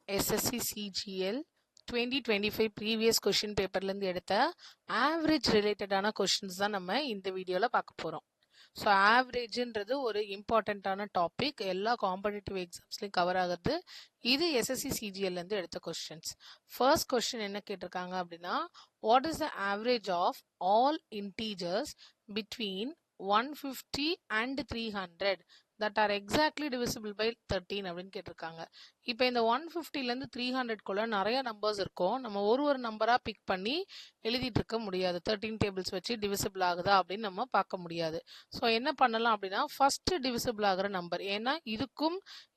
SSC CGL 2025 previous question பேப்பர்லேருந்து எடுத்த average ரிலேட்டடான questions தான் நம்ம இந்த வீடியோவில் பார்க்க போகிறோம். ஸோ ஆவரேஜ்ன்றது ஒரு இம்பார்ட்டண்ட்டான டாபிக், எல்லா காம்படிட்டிவ் எக்ஸாம்ஸ்லையும் கவர் ஆகுது. இது SSC CGLலேருந்து எடுத்த கொஸ்டின்ஸ். ஃபர்ஸ்ட் கொஸ்டின் என்ன கேட்டிருக்காங்க அப்படின்னா, what is the average of all integers between 150 and 300 that are exactly divisible by 13 அப்படின்னு கேட்டிருக்காங்க. இப்போ இந்த 150லேருந்து 300குள்ள நிறைய நம்பர்ஸ் இருக்கும். நம்ம ஒரு நம்பராக பிக் பண்ணி எழுதிட்டு இருக்க முடியாது. 13 டேபிள்ஸ் வச்சு டிவிசிபிள் ஆகுதா அப்படின்னு நம்ம பார்க்க முடியாது. ஸோ என்ன பண்ணலாம் அப்படின்னா, ஃபர்ஸ்ட் டிவிசிபிள் ஆகிற நம்பர், ஏன்னா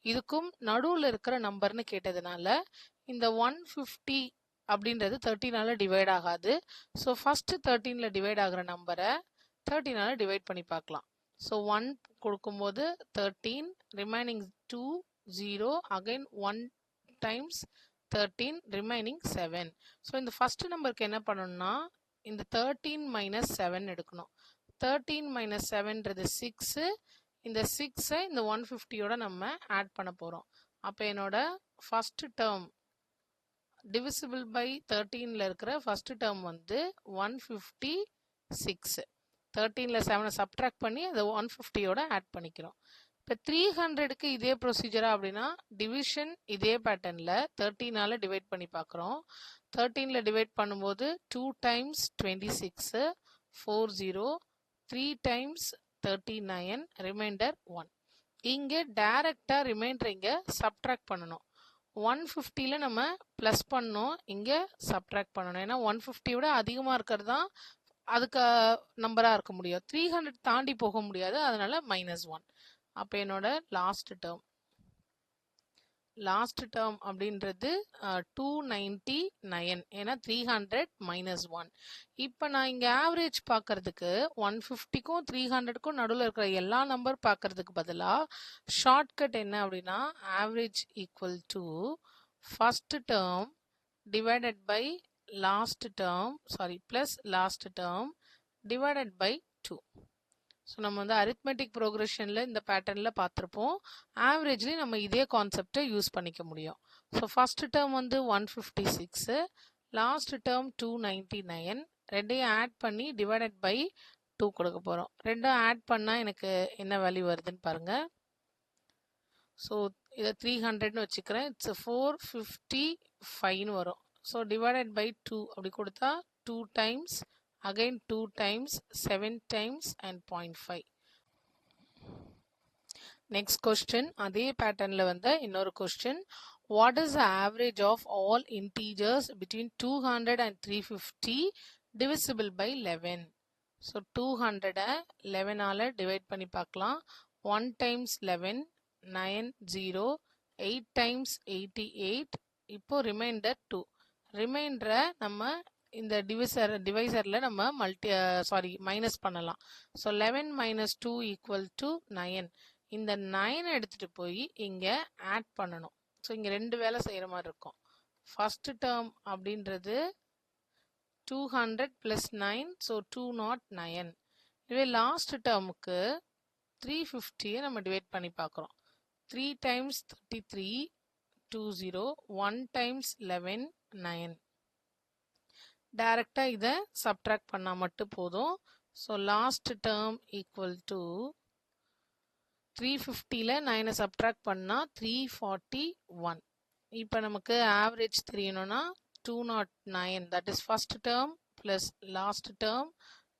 இதுக்கும் நடுவில் இருக்கிற நம்பர்னு கேட்டதுனால இந்த 150 அப்படின்றது 13ஆல டிவைட் ஆகாது. ஸோ ஃபர்ஸ்ட் 13ல டிவைட் ஆகிற நம்பரை 13ஆல டிவைட் பண்ணி பார்க்கலாம். ஸோ 1 கொடுக்கும்போது 13, remaining 2, 0, again 1 times 13, remaining 7. So இந்த ஃபர்ஸ்ட் நம்பருக்கு என்ன பண்ணணும்னா, இந்த 13 மைனஸ் 7 எடுக்கணும். 13 மைனஸ் 7ன்றது 6. இந்த 6ஐ இந்த 150யோட நம்ம ஆட் பண்ண போகிறோம். அப்போ என்னோட ஃபர்ஸ்ட் டேர்ம் டிவிசிபிள் பை 13ல இருக்கிற ஃபர்ஸ்ட் டேர்ம் வந்து 156. 13ல 7 சப்ட்ராக்ட் பண்ணி அதை 150யோட ஆட் பண்ணிக்கிறோம். இப்போ 300க்கு இதே ப்ரொசீஜரா அப்படின்னா, டிவிஷன் இதே பேட்டர்னில் 13ஆல டிவைட் பண்ணி பார்க்குறோம். 13ல டிவைட் பண்ணும்போது 2 டைம்ஸ் 26, 40, 3 டைம்ஸ் 39, ரிமைண்டர் 1. இங்கே டைரக்டாக ரிமைண்டர் இங்கே சப்ட்ராக்ட் பண்ணணும். 150ல நம்ம ப்ளஸ் பண்ணோம், இங்கே சப்ட்ராக்ட் பண்ணணும். ஏன்னா 150 அதிகமாக இருக்கிறது தான் அதுக்கு நம்பராக இருக்க முடியும். 300 தாண்டி போக முடியாது, அதனால -1. அப்போ என்னோட லாஸ்ட் டேர்ம் அப்படின்றது 299, ஏன்னா 300 -1. இப்போ நான் இங்கே ஆவரேஜ் பார்க்கறதுக்கு 150க்கும் 300க்கும் நடுவில் இருக்கிற எல்லா நம்பர் பார்க்கறதுக்கு பதிலாக ஷார்ட்கட் என்ன அப்படின்னா, average equal to first term divided by last term, plus last term divided by 2. So நம்ம வந்து அரித்மெட்டிக் ப்ரோக்ரெஷனில் இந்த பேட்டர்னில் பார்த்துருப்போம். ஆவரேஜ்லேயும் நம்ம இதே கான்செப்டை யூஸ் பண்ணிக்க முடியும். ஸோ ஃபர்ஸ்ட் டேர்ம் வந்து 156, லாஸ்ட் டேர்ம் 299, ரெண்டையும் ஆட் பண்ணி டிவைடட் பை 2 கொடுக்க போகிறோம். ரெண்டும் ஆட் பண்ணால் எனக்கு என்ன வேல்யூ வருதுன்னு பாருங்கள். ஸோ இதை 300ன்னு வச்சுக்கிறேன். இட்ஸ் 455ன்னு வரும். ஸோ டிவைடட் பை 2 அப்படி கொடுத்தா 2 times, again 2 times, 7 times and 0.5. Next question அதே பேட்டர்னில் வந்த இன்னொரு question. What is the average of all integers between 200 and 350 divisible by 11? So 200 11ஆல் டிவைட் பண்ணி பார்க்கலாம். 1 டைம்ஸ் 11, 9, 0, 8 டைம்ஸ் 88, இப்போ ரிமைண்டர் 2. ரிமைண்டரை நம்ம இந்த டிவைசரில் நம்ம மைனஸ் பண்ணலாம். So 11 minus 2 equal to 9. இந்த 9 எடுத்துகிட்டு போய் இங்கே ஆட் பண்ணணும். ஸோ இங்கே 2 வேலை செய்கிற மாதிரி இருக்கும். ஃபர்ஸ்ட் டேர்ம் அப்படின்றது 200 + 9, ஸோ 209. இதுவே லாஸ்ட் டேர்முக்கு 350 நம்ம டிவைட் பண்ணி பார்க்குறோம். 3 டைம்ஸ் 33, 20, 1 டைம்ஸ் 11, 9. டைரக்டாக இதை சப்ட்ராக்ட் பண்ணால் மட்டும் போதும். So last term equal to 350ல 9 சப்ட்ராக்ட் பண்ணால் 341. இப்போ நமக்கு ஆவரேஜ் தெரியணும்னா 209, that is first term plus last term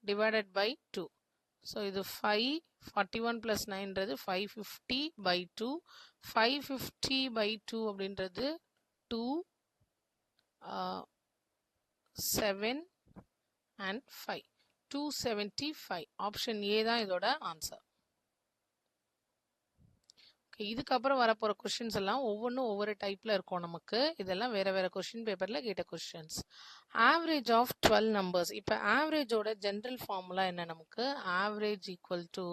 divided by 2. So இது 5, 41 + 9ன்றது 550/2. 550/2 அப்படின்றது 2, 7 and 5, 275. ஆப்ஷன் ஏ தான் இதோட ஆன்சர். இதுக்கப்புறம் வரப்போகிற கொஷின்ஸ் எல்லாம் ஒவ்வொன்றும் ஒவ்வொரு டைப்பில் இருக்கும். நமக்கு இதெல்லாம் வேறு கொஷின் பேப்பரில் கேட்ட கொஷின்ஸ். Average of 12 numbers. இப்போ ஆவரேஜோட ஜென்ரல் ஃபார்முலா என்ன? நமக்கு average equal to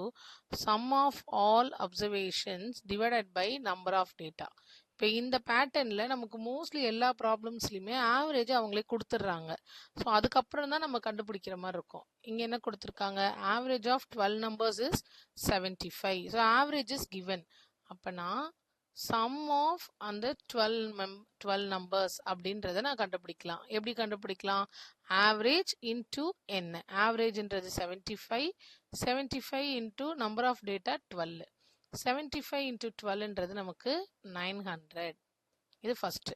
sum of all observations divided by number of data. இப்போ இந்த பேட்டர்னில் நமக்கு மோஸ்ட்லி எல்லா ப்ராப்ளம்ஸ்லையுமே ஆவரேஜ் அவங்களே கொடுத்துட்றாங்க. ஸோ அதுக்கப்புறம் தான் நம்ம கண்டுபிடிக்கிற மாதிரி இருக்கும். இங்கே என்ன கொடுத்துருக்காங்க? Average of 12 numbers is 75. So average is given. அப்போனா sum of அந்த 12 numbers அப்படின்றத நான் கண்டுபிடிக்கலாம். எப்படி கண்டுபிடிக்கலாம்? average into n. averageன்றது 75 into number of data 12. 75 into 12ன்றது நமக்கு 900. இது ஃபர்ஸ்ட்.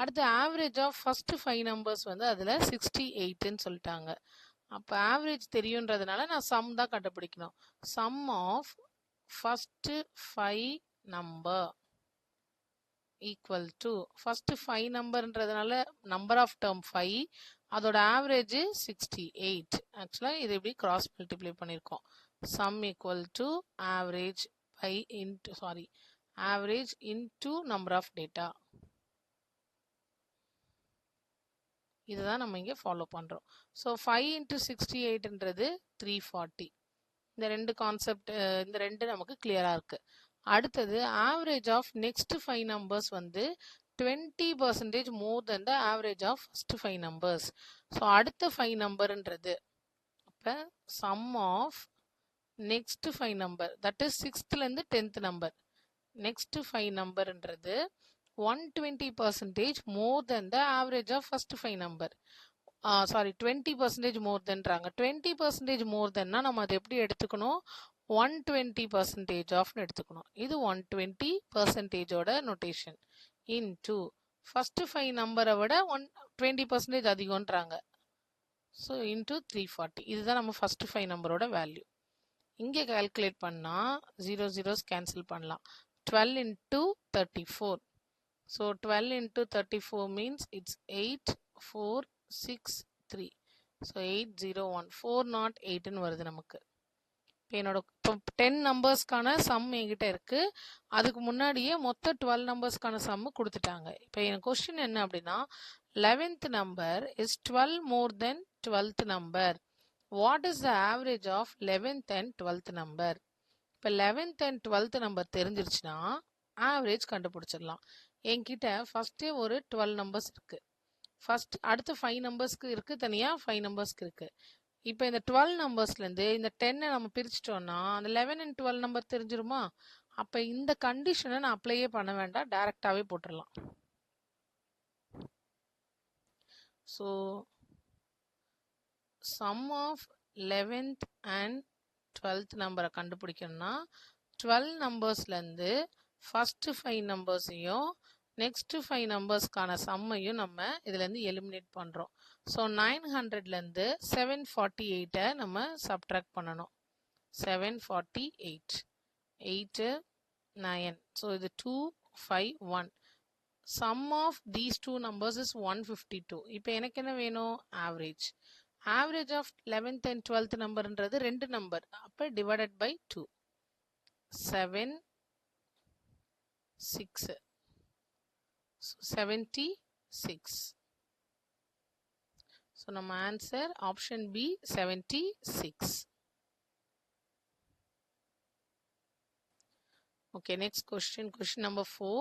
அடுத்து ஆவரேஜ் ஆஃப் ஃபர்ஸ்ட் 5 நம்பர்ஸ் வந்து அதில் 68ன்னு சொல்லிட்டாங்க. அப்போ ஆவரேஜ் தெரியுன்றதுனால நான் சம் தான் கண்டுபிடிக்கணும். Sum of first 5 number equal to first 5 நம்பர்ன்றதுனால நம்பர் ஆஃப் டேர்ம் 5, அதோட ஆவரேஜ் 68. ஆக்சுவலாக இது எப்படி கிராஸ் மல்டிப்ளை பண்ணியிருக்கோம். Sum equal to average by into average into number of data. இதுதான் நம்ம இங்கே ஃபாலோ பண்ணுறோம். ஸோ 5 into 68ன்றது 340. இந்த ரெண்டு கான்செப்ட், இந்த ரெண்டு நமக்கு கிளியராக இருக்குது. அடுத்தது ஆவரேஜ் ஆஃப் நெக்ஸ்ட் 5 நம்பர்ஸ் வந்து 20% more than the average of first 5 numbers. So அடுத்த 5 நம்பர்ன்றது அப்போ sum of next 5 number, that is 6th-லேருந்து 10th நம்பர், நெக்ஸ்ட் 5 நம்பர்ன்றது 120% more than the average of first 5 number. 20% more thanறாங்க. 20% more thanனா நம்ம அதை எப்படி எடுத்துக்கணும்? 120% of எடுத்துக்கணும். இது 120% ஓட நோட்டேஷன். into first 5 நம்பரை விட 20% அதிகம்ன்றாங்க. So into 340. இதுதான் நம்ம first 5 நம்பரோட வேல்யூ. இங்கே கால்குலேட் பண்ணால் 0 zeros கேன்சல் பண்ணலாம். 12 into 34. So 12 into 34 means it's 8463. So 801 408 ன்னு வருது நமக்கு. இப்போ என்னோட 10 நம்பர்ஸ்க்கான சம் என்கிட்ட இருக்கு. அதுக்கு முன்னாடியே மொத்த 12 நம்பர்ஸ்க்கான சம் கொடுத்துட்டாங்க. இப்போ என் கொஸ்டின் என்ன அப்படின்னா, 11th number is 12 more than 12th number. What is the average of 11th and 12th number? இப்போ 11th and 12th number தெரிஞ்சிருச்சுன்னா average கண்டுபிடிச்சிடலாம். என்கிட்ட ஃபர்ஸ்டே ஒரு 12 நம்பர்ஸ் இருக்கு. ஃபர்ஸ்ட் அடுத்த 5 நம்பர்ஸ்க்கு இருக்கு, தனியாக 5 நம்பர்ஸ்க்கு இருக்கு. இப்போ இந்த 12 நம்பர்ஸ்லேருந்து இந்த 10 நம்ம பிரிச்சிட்டோம்னா அந்த 11 and 12 நம்பர் தெரிஞ்சிருமா? அப்போ இந்த கண்டிஷனை நான் அப்ளையே பண்ண வேண்டாம், டைரக்டாகவே போட்டுடலாம். So sum of 11th and 12th நம்பரை கண்டுபிடிக்கணும்னா 12 நம்பர்ஸ்லேருந்து ஃபர்ஸ்ட் 5 நம்பர்ஸையும் நெக்ஸ்ட் 5 நம்பர்ஸ்க்கான சம்மையும் நம்ம இதுலேருந்து எலிமினேட் பண்ணுறோம். ஸோ 900லேருந்து 748 நம்ம சப்ட்ராக்ட் பண்ணணும். 748 8 9. ஸோ இது 251. Sum of these 2 numbers is 152. இப்போ எனக்கு என்ன வேணும்? Average. Average of 11th and 12th நம்பர்ன்றது 2 நம்பர். அப்போ டிவைடட் பை 2. 7 6. So 76. So நம்ம answer option B 76. Okay, next question, question number 4.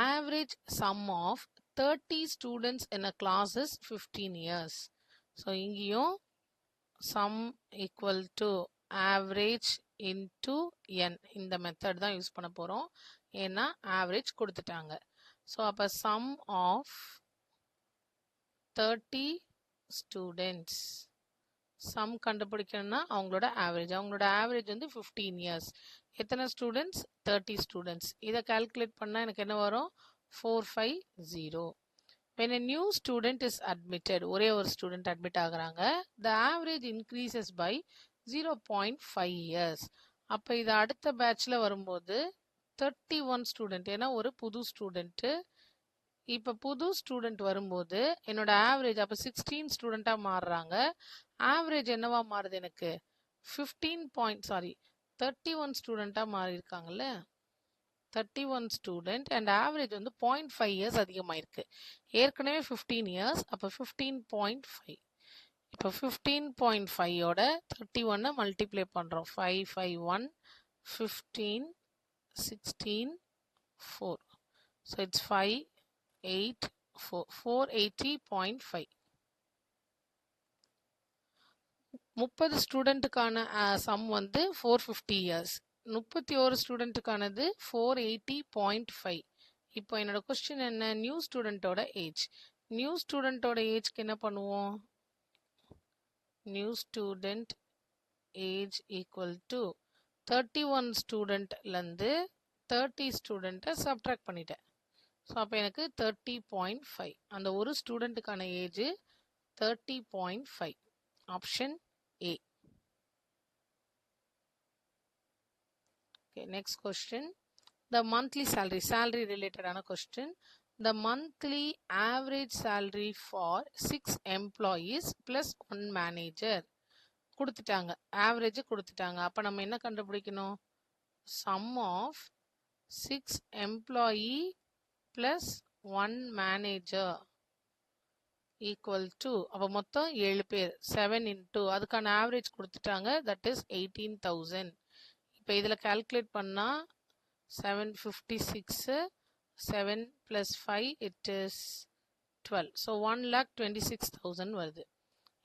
Average sum of 30 students in a class is 15 years. So இங்கேயும் sum equal to average into n. இந்த method தான் use பண்ண போகிறோம், ஏன்னா average கொடுத்துட்டாங்க. So அப்போ sum of 30 students, some கண்டுபிடிக்கணும்னா அவங்களோட ஆவரேஜ் வந்து 15 இயர்ஸ். எத்தனை ஸ்டூடெண்ட்ஸ்? 30 ஸ்டூடெண்ட்ஸ். இதை கால்குலேட் பண்ணால் எனக்கு என்ன வரும்? 450. when a new student is admitted, ஒரே ஒரு ஸ்டூடெண்ட் அட்மிட் ஆகுறாங்க, the average increases by 0.5 years. அப்போ இது அடுத்த பேட்சில் வரும்போது 31 ஸ்டூடெண்ட், ஏன்னா ஒரு புது ஸ்டூடெண்ட்டு. இப்போ புது ஸ்டூடெண்ட் வரும்போது என்னோட ஆவரேஜ் அப்போ 16 ஸ்டூடெண்ட்டாக மாறுறாங்க. ஆவரேஜ் என்னவா மாறுது? எனக்கு 31 ஸ்டூடெண்ட்டாக மாறி இருக்காங்கல்ல, 31 ஸ்டூடெண்ட் அண்ட் ஆவரேஜ் வந்து 0.5 இயர்ஸ் அதிகமாயிருக்கு. ஏற்கனவே 15 இயர்ஸ், அப்போ 15.5. இப்போ 15.5யோட 31 மல்டிப்ளை பண்ணுறோம். 551 15 16 4. So it's 584 480.5. 30 ஸ்டூடெண்ட்டுக்கான சம் வந்து 450 இயர்ஸ். 31 ஸ்டூடெண்ட்டுக்கானது 480.5. இப்போ என்னோட கொஸ்டின் என்ன, நியூ ஸ்டூடெண்ட்டோட ஏஜ். நியூ ஸ்டூடெண்ட்டோட ஏஜ்க்கு என்ன பண்ணுவோம், new student age equal to 31 ஸ்டூடெண்ட்லேருந்து 30 ஸ்டூடெண்ட்டை சப்ட்ராக்ட் பண்ணிட்டேன். ஸோ அப்போ எனக்கு 30.5. அந்த ஒரு ஸ்டூடெண்ட்டுக்கான age 30.5. Option A. Okay, next question. The monthly salary related ஆன question. The monthly average salary for 6 employees plus 1 manager கொடுத்துட்டாங்க, average கொடுத்துட்டாங்க. அப்ப நம்ம என்ன கண்டுபிடிக்கணும், sum of 6 employee plus 1 manager equal to, அப்ப மொத்தம் 7 பேர், 7 into அதுக்கான average கொடுத்துட்டாங்க, that is 18,000. இப்போ இதில் calculate பண்ணா 756, 7 plus 5 it is 12. So 1,26,000 வருது.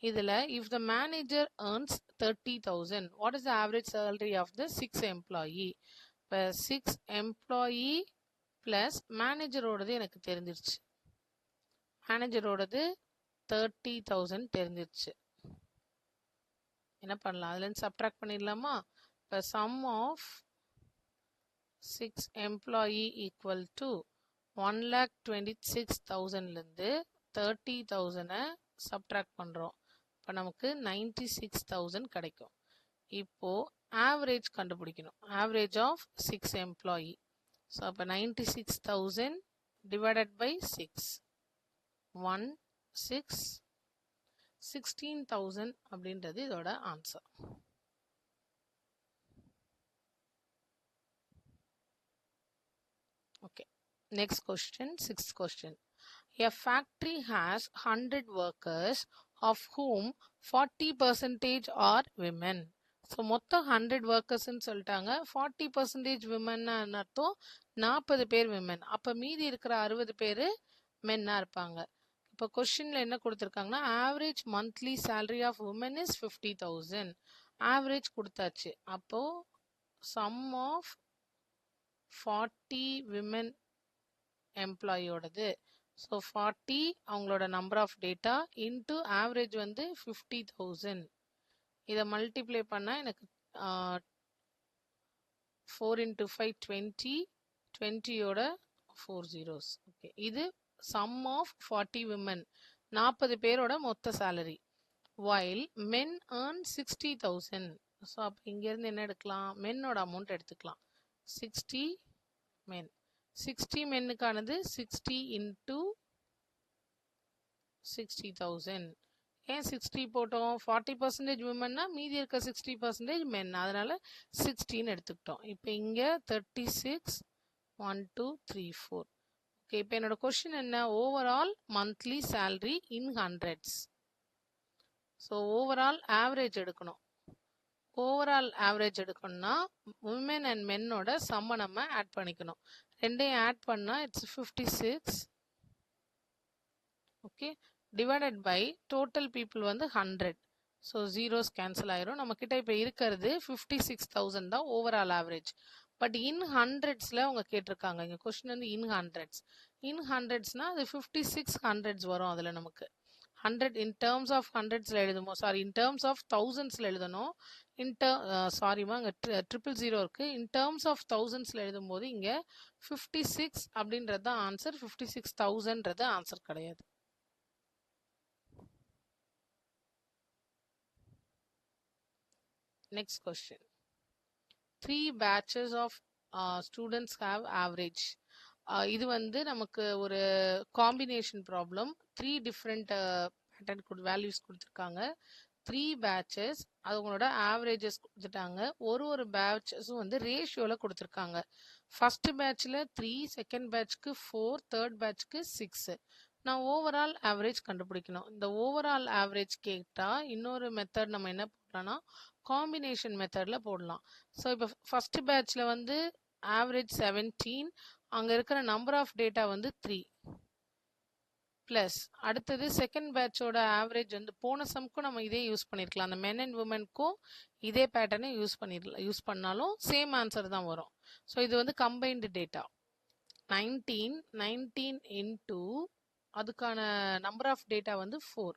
இதில் if the manager earns 30,000, what is the average salary of the 6 employee? இப்போ 6 employee plus manager-ஓடது எனக்கு தெரிஞ்சிருச்சு, manager-ஓடது 30,000 தெரிஞ்சிருச்சு. என்ன பண்ணலாம், அதுலேருந்து சப்ட்ராக்ட் பண்ணிடலாமா? இப்போ sum of 6 employee equal to 1,26,000லேருந்து 30,000 subtract பண்ணுறோம். இப்போ நமக்கு 96,000 கிடைக்கும். இப்போ ஆவரேஜ் கண்டுபிடிக்கணும், ஆவரேஜ் ஆஃப் 6 எம்ப்ளாயி. ஸோ அப்போ 96,000 டிவைடட் பை 6, 16,000 அப்படின்றது இதோட answer. Okay, next question, sixth question. A factory has 100 workers of whom 40% are women. So மொத்தம் 100 workersன்னு சொல்லிட்டாங்க, 40% women அர்த்தம் 40 பேர் women. அப்ப மீதி இருக்கிற 60 பேர் மென்னா இருப்பாங்க. இப்போ கொஸ்டின்ல என்ன கொடுத்துருக்காங்கன்னா average monthly salary of women is 50,000. Average கொடுத்தாச்சு. அப்போ sum of 40 women எம்ப்ளாயோடது. ஸோ 40 அவங்களோட number of data into average வந்து 50,000. இதை மல்டிப்ளை பண்ணால் எனக்கு 4 into 5 20, 20யோட 4 zeros. ஓகே, இது சம் ஆஃப் 40 women, 40 பேரோட மொத்த salary. while men earn 60,000. So அப்போ இங்கேருந்து என்ன எடுக்கலாம், மென்னோட அமௌண்ட் எடுத்துக்கலாம். 60 men, 60 மென்னுக்கானது 60 into 60,000. ஏன் 60 போட்டோம், 40% womenனா மீதி இருக்க 60% men, அதனால 16 எடுத்துக்கிட்டோம். இப்போ இங்கே 36, 1 2 3 4. ஓகே, இப்போ என்னோட கொஸ்டின் என்ன, overall monthly salary in hundreds. So overall average எடுக்கணும். ஓவரால் ஆவரேஜ் எடுக்கணும்னா உமன் அண்ட் மென்னோட சம்மை நம்ம ஆட் பண்ணிக்கணும். ரெண்டையும் ஆட் பண்ணால் it's 56. Okay, divided by total people வந்து 100. ஸோ ஜீரோஸ் கேன்சல் ஆயிரும். நம்மக்கிட்ட இப்போ இருக்கிறது 56,000 தான் ஓவரால் ஆவரேஜ். பட் இன் ஹண்ட்ரட்ஸில் அவங்க கேட்டிருக்காங்க, இங்கே கொஸ்டின் வந்து இன் ஹண்ட்ரட்ஸ். இன் ஹண்ட்ரட்ஸ்னால் அது 56 ஹண்ட்ரட்ஸ் வரும். அதில் நமக்கு 100 இன் டேர்ம்ஸ் ஆஃப் ஹண்ட்ரட்ஸில் எழுதுமோ, சாரி இன் டேர்ம்ஸ் ஆஃப் தௌசண்ட்ஸில் எழுதணும். சாரிமா அங்கே 000 இருக்குது. இன் டேர்ம்ஸ் ஆஃப் தௌசண்ட்ஸில் எழுதும்போது இங்கே 56 அப்படின்றது தான் ஆன்சர், 56,000ன்றது ஆன்சர் கிடையாது. Next question. 3 batches of students have average. இது வந்து நமக்கு ஒரு combination problem. 3 different pattern values கொடுத்துருக்காங்க. 3 பேட்சஸ், அவங்களோட ஆவரேஜஸ் கொடுத்துட்டாங்க. ஒரு பேட்சஸும் வந்து ரேஷியோவில் கொடுத்துருக்காங்க. ஃபர்ஸ்ட் பேட்சில் 3, செகண்ட் பேட்ச்க்கு 4, தேர்ட் பேட்ச்க்கு 6. நான் ஓவரால் ஆவரேஜ் கண்டுபிடிக்கணும். இந்த ஓவரால் ஆவரேஜ் கேட்டால் இன்னொரு மெத்தட் நம்ம என்ன போடலாம்னா காம்பினேஷன் மெத்தடில் போடலாம். ஸோ இப்போ ஃபர்ஸ்ட் பேட்சில் வந்து ஆவரேஜ் 17, அங்கே இருக்கிற நம்பர் ஆஃப் டேட்டா வந்து 3. ப்ளஸ் அடுத்தது செகண்ட் பேட்சோட ஆவரேஜ் வந்து போன சம்க்கும் நம்ம இதே யூஸ் பண்ணியிருக்கலாம். அந்த மென் அண்ட் உமனுக்கும் இதே பேட்டர்னை யூஸ் பண்ணாலும் சேம் ஆன்சர் தான் வரும். ஸோ இது வந்து கம்பைன்டு டேட்டா 19 இன்டூ அதுக்கான நம்பர் ஆஃப் டேட்டா வந்து 4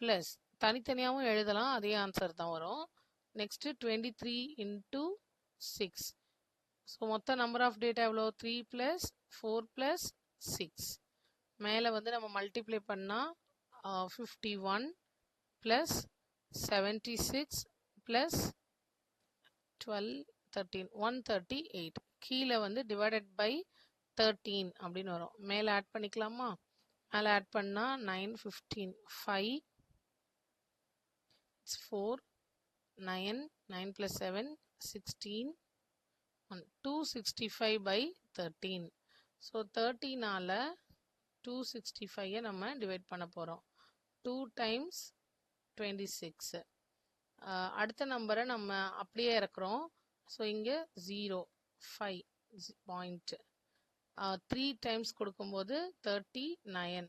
ப்ளஸ் தனித்தனியாகவும் எழுதலாம், அதே ஆன்சர் தான் வரும். Next 23 into 6. ஸோ மொத்த நம்பர் ஆஃப் டேட்டா எவ்வளோ 3 + 4 + 6. மேலே வந்து நம்ம மல்டிப்ளை பண்ணால் 51 + 76 + 12 13 138. கீழே வந்து டிவைடட் பை 13 அப்படின்னு வரும். மேலே ஆட் பண்ணிக்கலாமா? மேலே ஆட் பண்ணால் 9 15 5 4 9 9 + 7 16 265/13. ஸோ 30னால 265 நம்ம டிவைட் பண்ண போகிறோம். 2 × 26. அடுத்த நம்பரை நம்ம அப்படியே இறக்குறோம். ஸோ இங்கே 0 5 பாயிண்ட் 3 டைம்ஸ் கொடுக்கும்போது 39.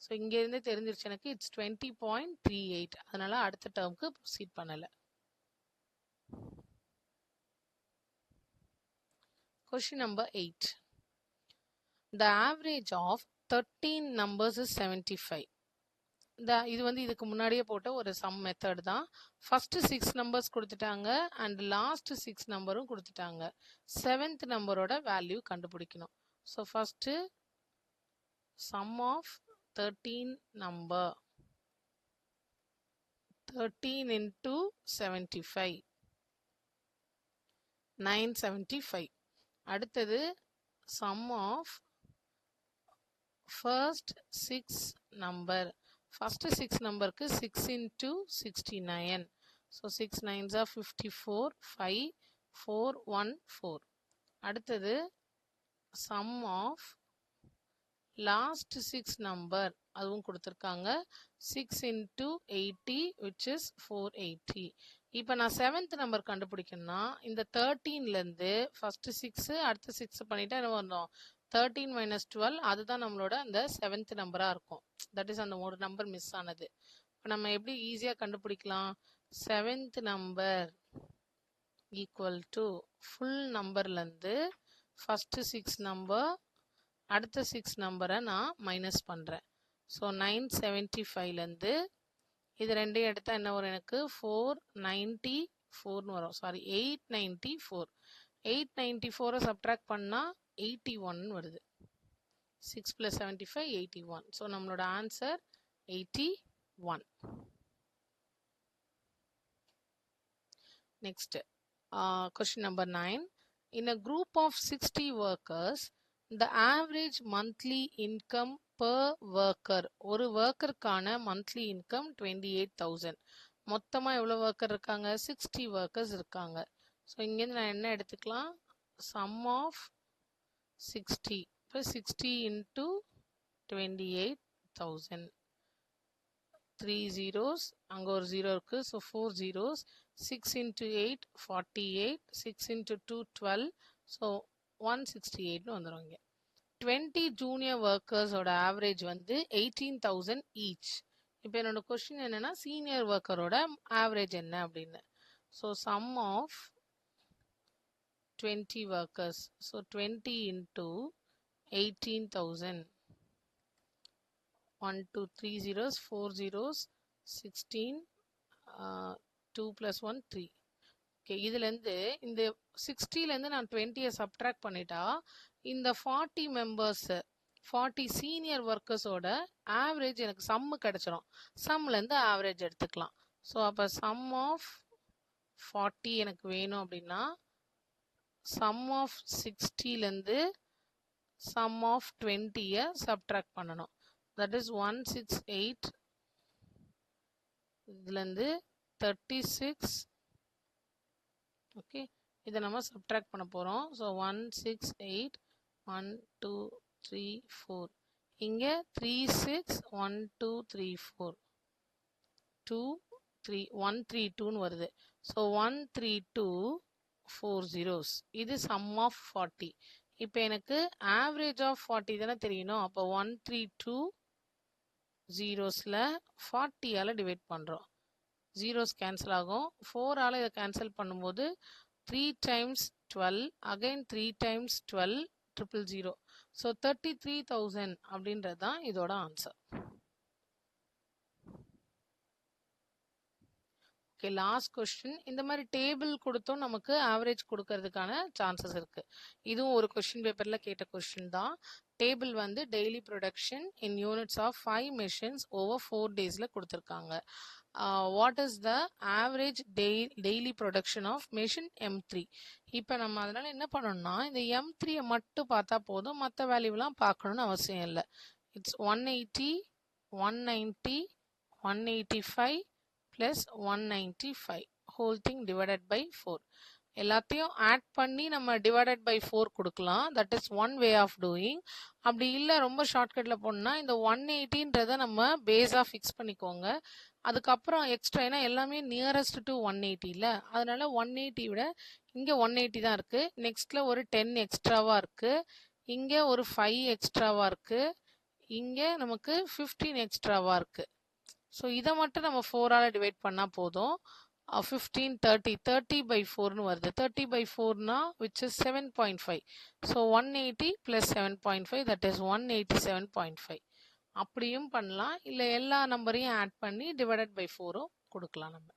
ஸோ இங்கேருந்து தெரிஞ்சிருச்சு எனக்கு இட்ஸ் 20.38. அதனால அடுத்த டேர்முக்கு ப்ரொசீட் பண்ணலை. Question number 8. The average of 13 numbers is 75. இது வந்து இதுக்கு முன்னாடியே போட்ட ஒரு சம் மெத்தட் தான். ஃபர்ஸ்ட் 6 நம்பர்ஸ் கொடுத்துட்டாங்க அண்ட் லாஸ்ட் 6 நம்பரும் கொடுத்துட்டாங்க. 7th நம்பரோட வேல்யூ கண்டுபிடிக்கணும். So first sum of 13 number 13 into 75 975. அடுத்தது sum of first 6 number. First 6 numberக்கு 6 into 69. So 6 9s are 54 5 4 1 4. அடுத்தது sum of last 6 number அதுவும் கொடுத்திருக்காங்க 6 into 80 which is 480. இப்போ நான் 7th நம்பர் கண்டுபிடிக்கணும்னா இந்த 13லேருந்து ஃபர்ஸ்ட் 6 அடுத்த 6 பண்ணிட்டா என்ன வரும் 13 - 12. அதுதான் நம்மளோட அந்த 7th நம்பராக இருக்கும். தட் இஸ் அந்த ஒரு நம்பர் மிஸ் ஆனது. இப்போ நம்ம எப்படி ஈஸியாக கண்டுபிடிக்கலாம்? 7th number equal to full நம்பர்லேருந்து ஃபர்ஸ்ட் 6 நம்பர் அடுத்த 6 நம்பரை நான் மைனஸ் பண்ணுறேன். ஸோ 975லேருந்து இது ரெண்டையும் எடுத்தால் என்ன வரும்? எனக்கு 494 வரும். சாரி 894. 894 சப்ட்ராக்ட் பண்ணால் 81 வருது. 6 + 75 81. ஸோ நம்மளோட answer 81. Next, question number 9. In a group of 60 workers, the average monthly income per worker, ஒரு ஒர்க்கருக்கான மந்த்லி இன்கம் 28,000. மொத்தமாக எவ்வளோ ஒர்க்கர் இருக்காங்க? 60 ஒர்க்கர்ஸ் இருக்காங்க. ஸோ இங்கேருந்து நான் என்ன எடுத்துக்கலாம்? Sum of 60. இப்போ 60 into 28,000. 3 zeros, அங்கே ஒரு 0 இருக்குது. So 4 zeros. 6 into 8 48. 6 into 2 12. So 168 வந்துடும். இங்கே 20 ஜூனியர் ஒர்க்கர்ஸோட ஆவரேஜ் வந்து 18,000 ஈச். இப்போ என்னோட கொஸ்டின் என்னன்னா சீனியர் ஒர்க்கரோட ஆவரேஜ் என்ன அப்படின்னு. So sum of 20 workers. So 20 into 18,000. 1 2 3 zeros 4 zeros 16 2 + 1 3. Okay, இதுலேருந்து இந்த 60லேருந்து நான் 20யை சப்ட்ராக்ட் பண்ணிட்டா இந்த 40 மெம்பர்ஸ் 40 சீனியர் ஒர்க்கர்ஸோட ஆவரேஜ் எனக்கு சம்மு கிடைச்சிரும். சம்லேருந்து ஆவரேஜ் எடுத்துக்கலாம். ஸோ அப்போ சம் ஆஃப் 40 எனக்கு வேணும் அப்படின்னா சம் ஆஃப் 60லேருந்து சம் ஆஃப் 20யை சப்ட்ராக்ட் பண்ணணும். That is 168. இதுலேருந்து 36. ஓகே, இதை நம்ம சப்ட்ராக்ட் பண்ண போகிறோம். ஸோ 168 1 2 3 4. இங்கே 36 1 2 3 4 2 3 132ன்னு வருது. So 132 4 zeros. இது சம் ஆஃப் 40. இப்போ எனக்கு ஆவரேஜ் ஆஃப் 40 தானே தெரியணும். அப்போ 132 ஜீரோஸில் 40ஆல் டிவைட் பண்ணுறோம். ஜீரோஸ் கேன்சல் ஆகும். 4ஆல் இதை கேன்சல் பண்ணும்போது 3 times 12 again 3 times 12 000. ஸோ 33,000 அப்படின்றது தான் இதோட ஆன்சர். Okay, last question. இந்த மாதிரி டேபிள் கொடுத்தும் நமக்கு ஆவரேஜ் கொடுக்கறதுக்கான சான்சஸ் இருக்கு. இதுவும் ஒரு கொஸ்டின் பேப்பர்ல கேட்ட கொஸ்டின் தான். டேபிள் வந்து daily production in units of 5 machines over 4 டேஸ்ல கொடுத்துருக்காங்க. What is the average daily production of machine M3? இப்போ நம்ம அதனால என்ன பண்ணணும்னா இந்த M3 மட்டும் பார்த்தா போதும், மற்ற வேல்யூலாம் பார்க்கணும்னு அவசியம் இல்லை. It's 180, 190, 185 plus 195 whole thing divided by 4. எல்லாத்தையும் ஆட் பண்ணி நம்ம டிவைடட் பை 4 கொடுக்கலாம். That is one way of doing. அப்படி இல்லை ரொம்ப ஷார்ட்கட்ல போனோம்னா இந்த 180ன்றதை நம்ம பேஸாக ஃபிக்ஸ் பண்ணிக்கோங்க. அதுக்கப்புறம் எக்ஸ்ட்ரா, ஏன்னா எல்லாமே நியரஸ்ட் டு 180ல, அதனால 180 விட இங்கே 180 தான் இருக்கு. நெக்ஸ்ட்ல ஒரு 10 எக்ஸ்ட்ராவா இருக்கு, இங்கே ஒரு 5 எக்ஸ்ட்ராவா இருக்கு, இங்கே நமக்கு 15 எக்ஸ்ட்ராவா இருக்கு. ஸோ இதை மட்டும் நம்ம 4ஆல் டிவைட் பண்ணால் போதும். 15, 30 by 4னு வருது. 30 by 4னா which is 7.5. So 180 plus 7.5 that is 187.5. அப்படியும் பண்ணலாம், இல்லை எல்லா நம்பரையும் ஆட் பண்ணி டிவைடட் பை 4ம் கொடுக்கலாம் நம்ம.